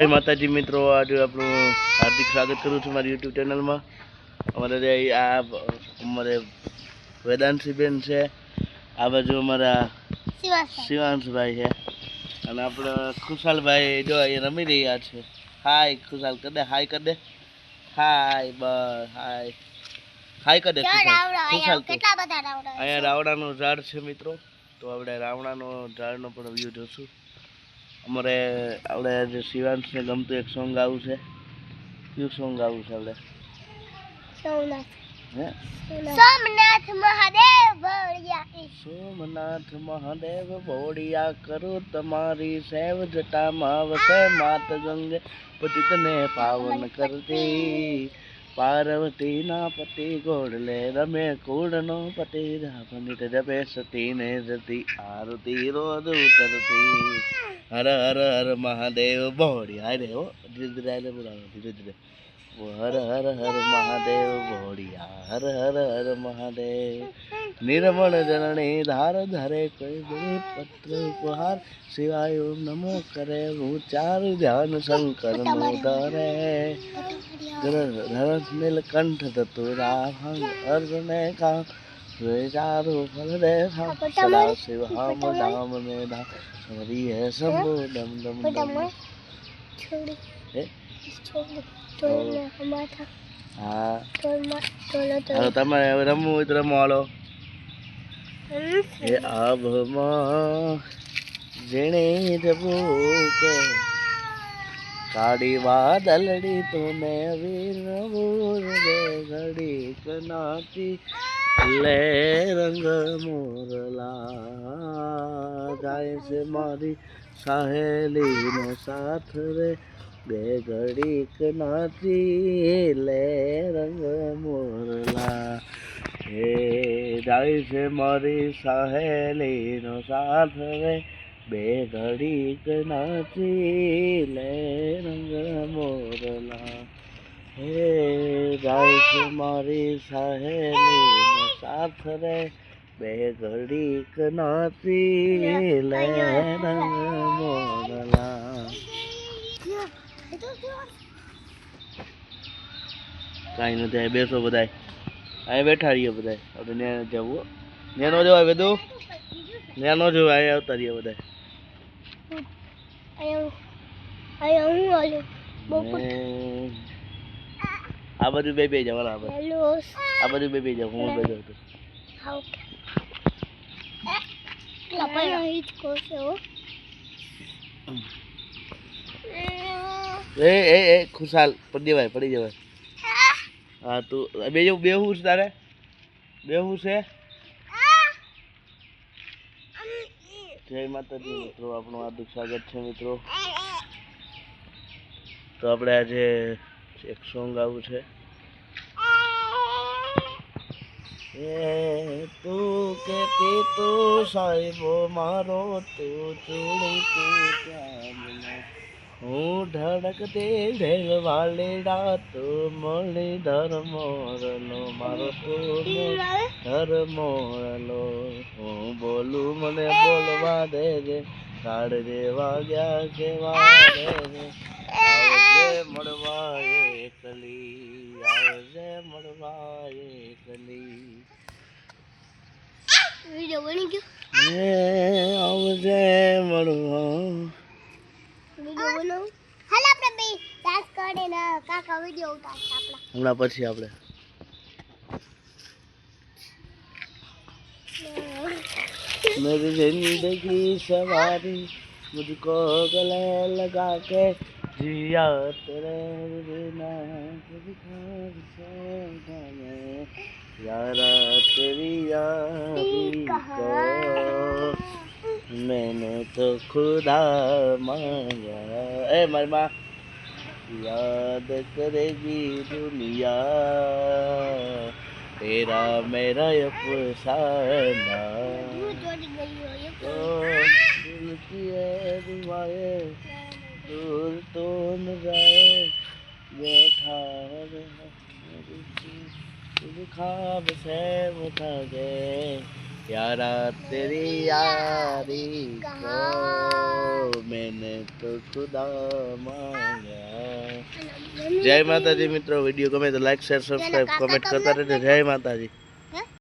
જય માતાજી મિત્રો, આજે આપણું હાર્દિક સ્વાગત કરું છું મારી યુટ્યુબ ચેનલમાં. અમારે આ અમારે વેદાંશીબેન છે, આ બાજુ અમારા શિવાંશભાઈ છે અને આપણા ખુશાલભાઈ જો અહીંયા રમી રહ્યા છે. હાય ખુશાલ, કર દે હાય, કર દે હાય, બસ હાય હાય કર દે ખુશાલ. અહીંયા રાવણાનું ઝાડ છે મિત્રો, તો આપણે રાવણાનો ઝાડનો પણ વ્યૂ જોશું. અમારે આપણે આજે શિવાંશને ગમતું એક સોંગ ગાવું છે. કયું સોંગ ગાવું છે આપણે? સોમનાથ મહાદેવ બોળિયા, સોમનાથ મહાદેવ બોળિયા કરું તમારી સેવ, જટામાં વસે માત ગંગે પતિતને પાવન કરતી, પાર્વતી ના પતિ ગોળલે રમે કુળનો પતિ, પંડિત જપે સતી ને જતી, આરતી રોજ ઉતરતી. હર હર હર મહાદેવ બોળિયા. અરે હો, ધીરે ધીરે આને બોલાવો, ધીરે ધીરે. હર હર હર મહાદેવ બોળિયા, હર હર હર મહાદેવ. નિર્મળ જરણી ધાર ધરે કોઈ બી પત્ર ઉપહાર, શિવાય ઓમ નમો કરે ઉચ્ચાર, ધ્યાન શંકર નો ધરે. ધરસ નીલકંઠ ધતુરા ભંગ અર્જુને કામ, ચારુ ફલ દે સદા શિવ હામ ધામ ને ધામ, હરી હે શંભુ ડમ ડમ ડમ. હા, હાલો તમારે હવે રમવું હોય તો રમો. હાલો. હે આભમાં જેણે જવું કે કાળી વાદળડી તુને વીર રે ઘડી કનાતી લે રંગ મોરલા, જાય છે મારી સહેલી નો સાથ રે, બે ઘડી કનાતી લે રંગ મોરલા. હે જાય છે મારી સહેલી નો સાથ રે, બે ઘડી કનાતી લે રંગ મોરલા. હે જાય છે મારી સહેલી નો સાથ રે, બે ઘડી કનાતી લે રંગ મોરલા. કાંઈ નથી, અહીં બેસો બધાય, અહીં બેઠા રહીએ બધાય. આપણે ન્યા જવું, ન્યા નો જવાય બધું, ન્યા નો જવાય, અહીં આવતા રહીએ બધાય. આ બધું બે જાવ, આ બધું બે જાવ, હું બે જાઉં. એ ખુશાલ પડી જવાય, પડી જવાય. હા તું બેહું છે, તારે બેહું છે. જય માતાજી મિત્રો, આપણું હાર્દિક સ્વાગત છે મિત્રો. તો આપણે આજે એક સોંગ ગાવું છે. એ તું કેતી તું સાહેબો મારો, તું ચૂડી તું ક્યાં, હું ધડકતી ઢેલ વાલીડા, તું મળી ધર મોરલો મારો, તું ધર મોરલો. હું બોલું મને બોલવા દેજે, કાઢજે વાગ્યા કેવા દેજે, આવજે મળવા એકલી, આવજે મળવા એકલી. વિડિયો બની ગયો, આવજે મળવા. વિડિયો બનાવ. હાલ આપણે બે ડાન્સ કરીને કાકા વિડિયો ઉતારતા આપણા હમણાં પછી આપણે. मेरी जिंदगी सवारी मुझको गले लगा के, जिया तेरे बिना यारा तेरी यारी को मैंने तो खुदा मांगा. ए मारी माँ याद करेगी दुनिया, तेरा मेरा अफसाना, तो दिल की दुआएं दूर तो न जाए, बैठा ख्वाब से उठा गए, यारा तेरी यारी को मैंने तो खुदा मांगा. જય માતાજી મિત્રો. વિડીયો ગમે તો લાઈક શેર સબસ્ક્રાઇબ કમેન્ટ કરતા રહેજો. જય માતાજી.